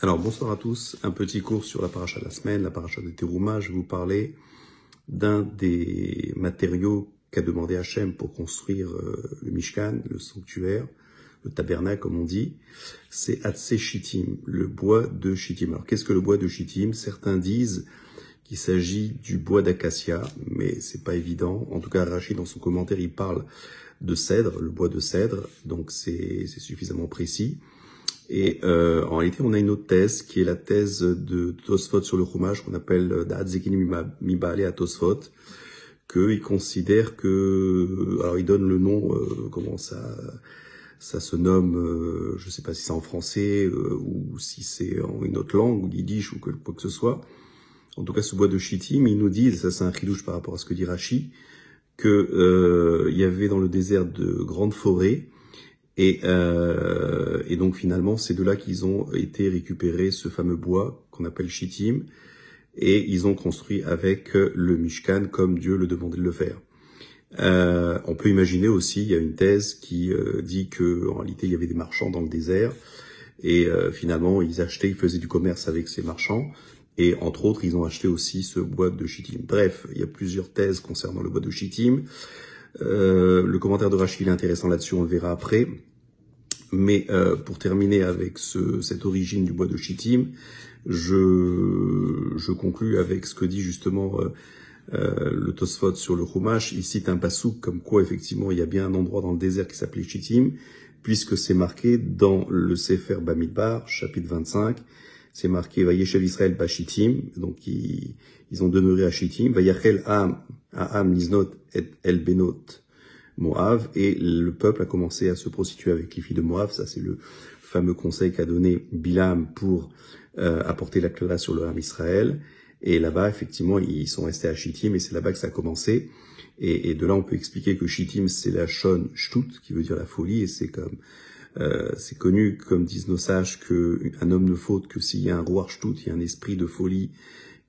Alors, bonsoir à tous. Un petit cours sur la paracha de la semaine, la paracha de Teruma. Je vais vous parler d'un des matériaux qu'a demandé Hachem pour construire le Mishkan, le sanctuaire, le tabernacle, comme on dit. C'est Hatzé Shittim, le bois de Shittim. Alors, qu'est-ce que le bois de Shittim? Certains disent qu'il s'agit du bois d'acacia, mais c'est pas évident. En tout cas, Rachid, dans son commentaire, il parle de cèdre, le bois de cèdre, donc c'est suffisamment précis. Et en réalité, on a une autre thèse qui est la thèse de Tosfot sur le Chumash qu'on appelle Da'atzekini Mibale à Tosfot, qu'il considère que, alors il donne le nom, comment ça se nomme, je sais pas si c'est en français ou si c'est en une autre langue, ou yiddish ou quoi que ce soit. En tout cas, ce bois de Shittim, il nous dit, et ça c'est un chidouche par rapport à ce que dit Rashi, que il y avait dans le désert de grandes forêts. Et donc finalement, c'est de là qu'ils ont été récupérés ce fameux bois qu'on appelle Shittim, et ils ont construit avec le Mishkan comme Dieu le demandait de le faire. On peut imaginer aussi, il y a une thèse qui dit que en réalité il y avait des marchands dans le désert, et finalement ils faisaient du commerce avec ces marchands, et entre autres ils ont acheté aussi ce bois de Shittim. Bref, il y a plusieurs thèses concernant le bois de Shittim. Le commentaire de Rashi est intéressant là-dessus, on le verra après. Mais pour terminer avec cette origine du bois de Shittim, je conclus avec ce que dit justement le Tosfot sur le Chumash. Il cite un pasouk comme quoi effectivement il y a bien un endroit dans le désert qui s'appelait Shittim, puisque c'est marqué dans le Sefer Bamidbar, chapitre 25. C'est marqué Vayeshev Israël Bashittim, donc ils ont demeuré à Shittim. Vayachel Am Niznot et El Benot Moab, et le peuple a commencé à se prostituer avec les filles de Moab. Ça, c'est le fameux conseil qu'a donné Bilam pour apporter la clara sur le Ham Israël. Et là-bas, effectivement, ils sont restés à Shittim, et c'est là-bas que ça a commencé. Et de là, on peut expliquer que Shittim, c'est la shon shtut, qui veut dire la folie, et c'est connu, comme disent nos sages, qu'un homme ne faute que s'il y a un roi shtut, il y a un esprit de folie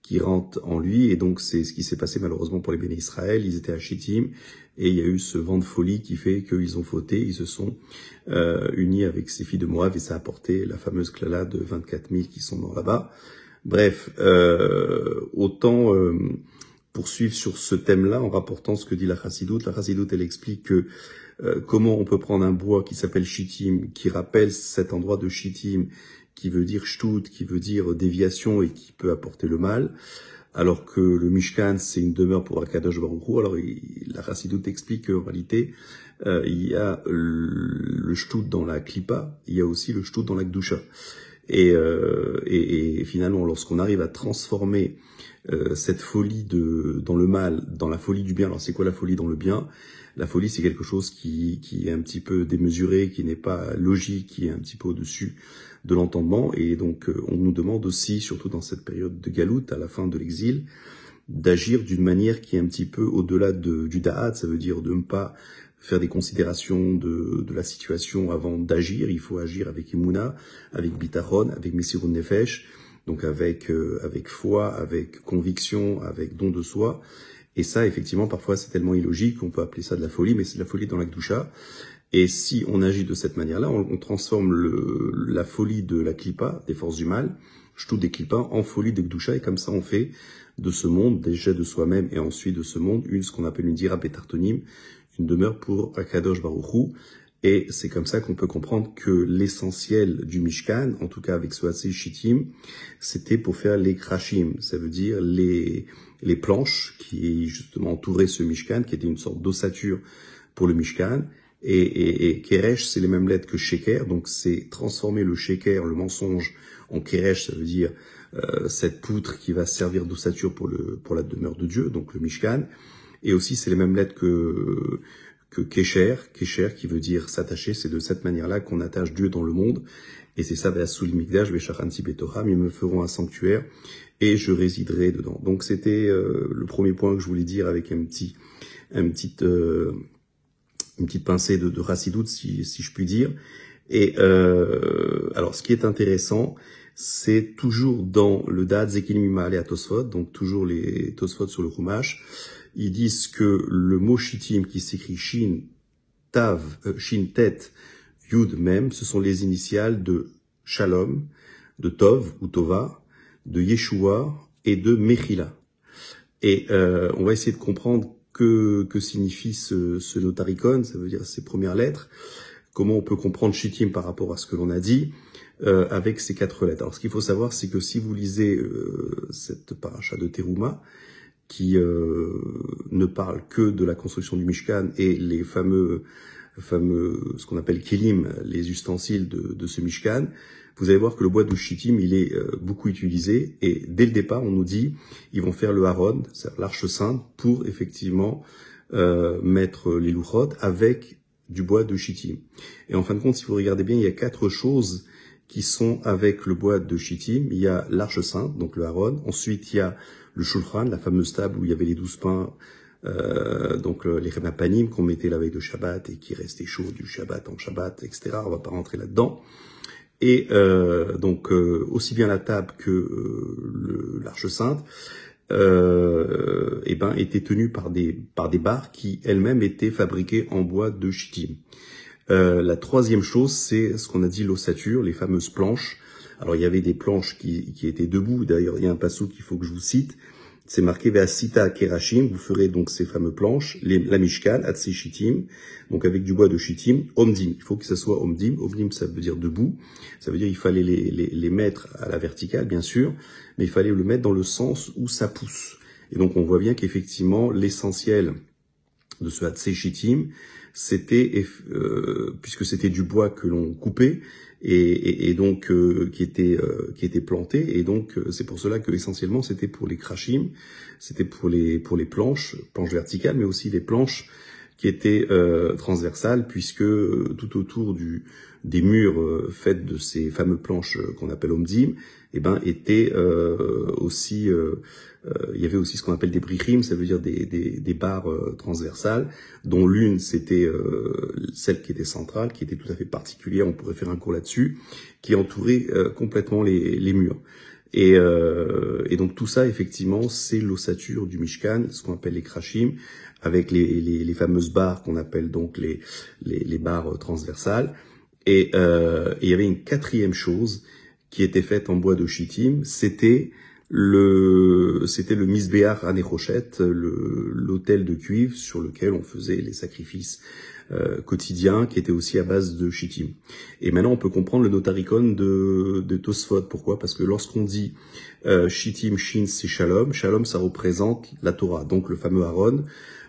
qui rentre en lui, et donc c'est ce qui s'est passé malheureusement pour les béné Israël. Ils étaient à Shittim, et il y a eu ce vent de folie qui fait qu'ils ont fauté, ils se sont unis avec ces filles de Moab, et ça a apporté la fameuse klala de 24 000 qui sont morts là-bas. Bref, autant poursuivre sur ce thème-là en rapportant ce que dit la Chassidoute. La Chassidoute, elle explique que comment on peut prendre un bois qui s'appelle Shittim, qui rappelle cet endroit de Shittim, qui veut dire shtut, qui veut dire déviation et qui peut apporter le mal, alors que le Mishkan, c'est une demeure pour Akadosh Baruch Hu. Alors la Chassidoute explique qu'en réalité, il y a le shtut dans la klipa, il y a aussi le shtut dans la kdusha. Et finalement, lorsqu'on arrive à transformer cette folie dans le mal, dans la folie du bien. Alors c'est quoi la folie dans le bien? La folie, c'est quelque chose qui est un petit peu démesuré, qui n'est pas logique, qui est un petit peu au-dessus de l'entendement. Et donc on nous demande aussi, surtout dans cette période de galoute, à la fin de l'exil, d'agir d'une manière qui est un petit peu au-delà du da'at. Ça veut dire de ne pas faire des considérations de la situation avant d'agir. Il faut agir avec Emouna, avec Bitachon, avec Messirun Nefesh, donc avec foi, avec conviction, avec don de soi. Et ça, effectivement, parfois c'est tellement illogique qu'on peut appeler ça de la folie, mais c'est de la folie dans la Kedusha. Et si on agit de cette manière-là, on transforme la folie de la Klippa, des forces du mal, Shtout des Klippa, en folie de Kedusha, et comme ça on fait de ce monde, déjà de soi-même et ensuite de ce monde, ce qu'on appelle une dira betartonim, une demeure pour Akadosh Baruch Hu. Et c'est comme ça qu'on peut comprendre que l'essentiel du Mishkan, en tout cas avec ce Hatzé Shittim, c'était pour faire les krashim, ça veut dire les planches qui justement entouraient ce Mishkan, qui était une sorte d'ossature pour le Mishkan. Et Keresh, c'est les mêmes lettres que Sheker, donc c'est transformer le Sheker, le mensonge, en Keresh, ça veut dire cette poutre qui va servir d'ossature pour la demeure de Dieu, donc le Mishkan. Et aussi, c'est les mêmes lettres que Kesher qui veut dire s'attacher. C'est de cette manière-là qu'on attache Dieu dans le monde. Et c'est ça, Ve'asuli Mikdash, Ve'shachanti Betoram, ils me feront un sanctuaire et je résiderai dedans. Donc c'était le premier point que je voulais dire avec une petite pincée de Chassidoute, si je puis dire. Et alors, ce qui est intéressant, c'est toujours dans le Da'at Zekilim Mima'ale à Tosfot, donc toujours les Tosfot sur le Chumash. Ils disent que le mot Shittim qui s'écrit Shin Tet Yud Mem, ce sont les initiales de Shalom, de Tov ou Tova, de Yeshua et de Mechila. Et on va essayer de comprendre que signifie ce notaricon, ça veut dire ces premières lettres, comment on peut comprendre Shittim par rapport à ce que l'on a dit, avec ces 4 lettres. Alors ce qu'il faut savoir, c'est que si vous lisez cette paracha de Teruma, qui ne parle que de la construction du Mishkan et les fameux ce qu'on appelle kelim, les ustensiles de ce Mishkan, vous allez voir que le bois de Shittim, il est beaucoup utilisé, et dès le départ, on nous dit, ils vont faire le Haron, c'est-à-dire l'Arche Sainte, pour effectivement mettre les louchot avec du bois de Shittim. Et en fin de compte, si vous regardez bien, il y a 4 choses qui sont avec le bois de Shittim. Il y a l'Arche Sainte, donc le Haron. Ensuite, il y a le Shulchan, la fameuse table où il y avait les 12 pains, donc les Remapanim qu'on mettait la veille de Shabbat et qui restaient chauds du Shabbat en Shabbat, etc. On va pas rentrer là-dedans. Et donc aussi bien la table que l'Arche Sainte, étaient tenues par des barres qui elles-mêmes étaient fabriquées en bois de Shittim. La troisième chose, c'est ce qu'on a dit l'ossature, les fameuses planches. Alors il y avait des planches qui étaient debout. D'ailleurs, il y a un passage qu'il faut que je vous cite. C'est marqué Ve'asita Kerashim. Vous ferez donc ces fameuses planches, la Mishkan, Atse Shittim, donc avec du bois de Shittim, Omdim. Il faut que ça soit Omdim. Omdim, ça veut dire debout. Ça veut dire il fallait les mettre à la verticale, bien sûr, mais il fallait le mettre dans le sens où ça pousse. Et donc on voit bien qu'effectivement l'essentiel de ce Atse Shittim, c'était puisque c'était du bois que l'on coupait et donc qui était planté, et donc c'est pour cela que essentiellement c'était pour les krachim, c'était pour les planches verticales, mais aussi les planches qui étaient transversales, puisque tout autour des murs faits de ces fameuses planches qu'on appelle omdim, était aussi il y avait aussi ce qu'on appelle des brichim, ça veut dire des barres transversales, dont l'une c'était celle qui était centrale, qui était tout à fait particulière, on pourrait faire un cours là-dessus, qui entourait complètement les murs. Et donc tout ça, effectivement, c'est l'ossature du Mishkan, ce qu'on appelle les krachim, avec les fameuses barres qu'on appelle donc les barres transversales. Et il y avait une 4e chose qui était faite en bois de Shittim, c'était le Misbéach Hanechoshet, l'autel de cuivre sur lequel on faisait les sacrifices quotidiens, qui était aussi à base de Shittim. Et maintenant, on peut comprendre le notaricon de Tosfot. Pourquoi? Parce que lorsqu'on dit Shittim, Shin, c'est Shalom. Shalom, ça représente la Torah, donc le fameux Aaron,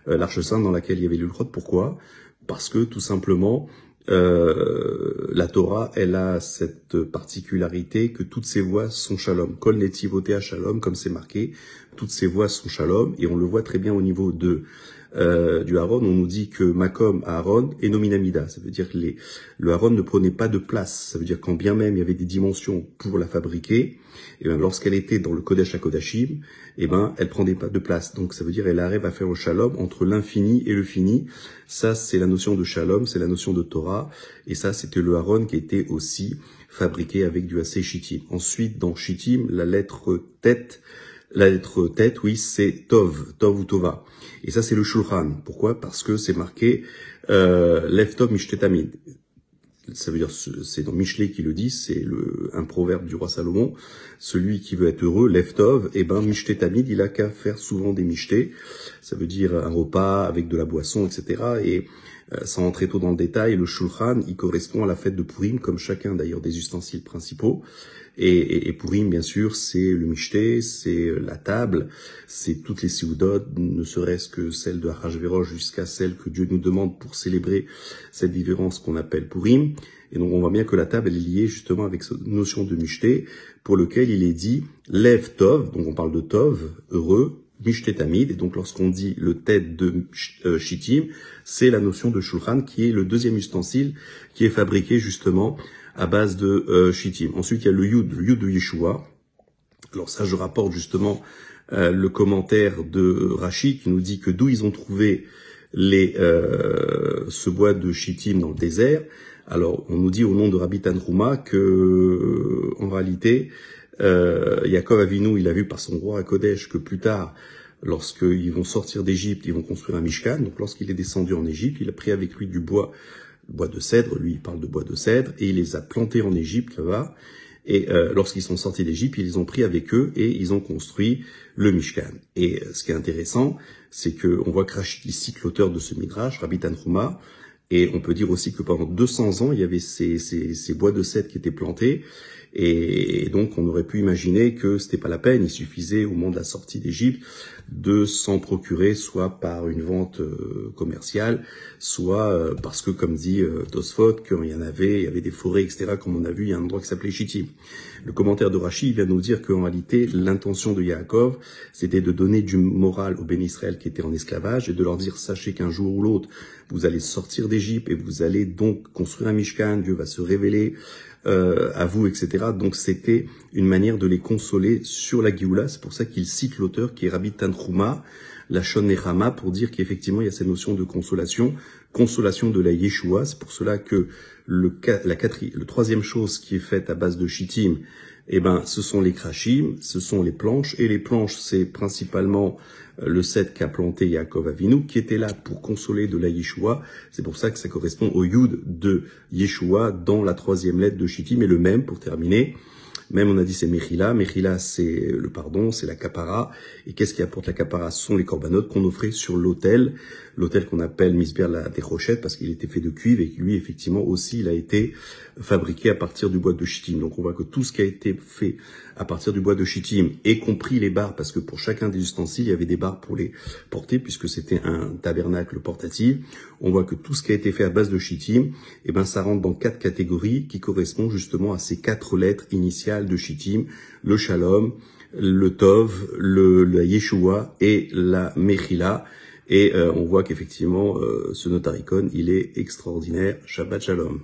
l'Arche Sainte dans laquelle il y avait le Luchot. Pourquoi? Parce que tout simplement, la Torah, elle a cette particularité que toutes ses voies sont shalom. Kol netivotea shalom, comme c'est marqué, toutes ses voies sont shalom, et on le voit très bien au niveau du Aaron. On nous dit que Makom Aaron est nominamida, ça veut dire que le Aaron ne prenait pas de place, ça veut dire quand bien même il y avait des dimensions pour la fabriquer, et bien lorsqu'elle était dans le Kodesh HaKodashim, elle prenait pas de place. Donc ça veut dire elle arrive à faire le shalom entre l'infini et le fini. Ça, c'est la notion de shalom, c'est la notion de Torah, et ça, c'était le Aaron qui était aussi fabriqué avec du Aseh Shittim. Ensuite, dans Shittim, la lettre tête, oui, c'est Tov ou Tova. Et ça, c'est le Shulchan. Pourquoi? Parce que c'est marqué Lev Tov Mishtetamid. Ça veut dire, c'est dans Michelet qui le dit, c'est un proverbe du roi Salomon. Celui qui veut être heureux, Lev Tov, Mishté Tamid, il a qu'à faire souvent des Mishté. Ça veut dire un repas avec de la boisson, etc. Et sans entrer trop dans le détail, le Shulchan, il correspond à la fête de Purim, comme chacun d'ailleurs des ustensiles principaux. Et Purim, bien sûr, c'est le Mishté, c'est la table, c'est toutes les Seudot, ne serait-ce que celle de Achashverosh jusqu'à celle que Dieu nous demande pour célébrer cette différence qu'on appelle Purim. Et donc on voit bien que la table, elle est liée justement avec cette notion de Mishté, pour lequel il est dit Lev Tov, donc on parle de Tov, heureux, Mishté Tamid, et donc lorsqu'on dit le tête de Shittim, c'est la notion de Shulchan, qui est le 2e ustensile qui est fabriqué justement à base de Shittim. Ensuite, il y a le Yud de Yeshua. Alors ça, je rapporte justement le commentaire de Rashi qui nous dit que d'où ils ont trouvé ce bois de Shittim dans le désert. Alors, on nous dit au nom de Rabbi Tanhuma que, en réalité, Yaakov Avinu, il a vu par son roi à Kodesh que plus tard, lorsqu'ils vont sortir d'Égypte, ils vont construire un Mishkan. Donc, lorsqu'il est descendu en Égypte, il a pris avec lui du bois de cèdre, lui il parle de bois de cèdre, et il les a plantés en Égypte là-bas, Et lorsqu'ils sont sortis d'Égypte, ils les ont pris avec eux et ils ont construit le Mishkan. Et ce qui est intéressant, c'est que on voit que Rashi cite l'auteur de ce midrash, Rabbi Tanhuma, et on peut dire aussi que pendant 200 ans, il y avait ces bois de cèdre qui étaient plantés. Et donc, on aurait pu imaginer que c'était pas la peine. Il suffisait, au moment de la sortie d'Égypte, de s'en procurer, soit par une vente commerciale, soit parce que, comme dit Tosfot, qu'il y avait des forêts, etc. Comme on a vu, il y a un endroit qui s'appelait Shittim. Le commentaire de Rashi vient nous dire qu'en réalité, l'intention de Yaakov, c'était de donner du moral aux bénis Israël qui étaient en esclavage et de leur dire, sachez qu'un jour ou l'autre, vous allez sortir d'Égypte et vous allez donc construire un Mishkan, Dieu va se révéler à vous, etc. Donc c'était une manière de les consoler sur la Géoula. C'est pour ça qu'il cite l'auteur qui est Rabbi Tanhuma, la Shon Nechama, pour dire qu'effectivement il y a cette notion de consolation de la Yeshua. C'est pour cela que le troisième chose qui est faite à base de Shittim, ce sont les krachim, ce sont les planches, et les planches, c'est principalement le cèdre qu'a planté Yaakov Avinu, qui était là pour consoler de la Yeshua. C'est pour ça que ça correspond au Yud de Yeshua dans la troisième lettre de Shittim, et le même, pour terminer. Même on a dit c'est Mechila. Mechila, c'est le pardon, c'est la kapara. Et qu'est-ce qui apporte la kapara? Ce sont les corbanotes qu'on offrait sur l'autel qu'on appelle Misber la Dérochette, parce qu'il était fait de cuivre et que lui, effectivement, aussi, il a été fabriqué à partir du bois de Shittim. Donc on voit que tout ce qui a été fait à partir du bois de Shittim, y compris les barres, parce que pour chacun des ustensiles, il y avait des barres pour les porter, puisque c'était un tabernacle portatif. On voit que tout ce qui a été fait à base de Shittim, ça rentre dans 4 catégories qui correspondent justement à ces 4 lettres initiales de Shittim: le Shalom, le Tov, la Yeshua et la Mechila. Et on voit qu'effectivement, ce notaricon, il est extraordinaire. Shabbat Shalom.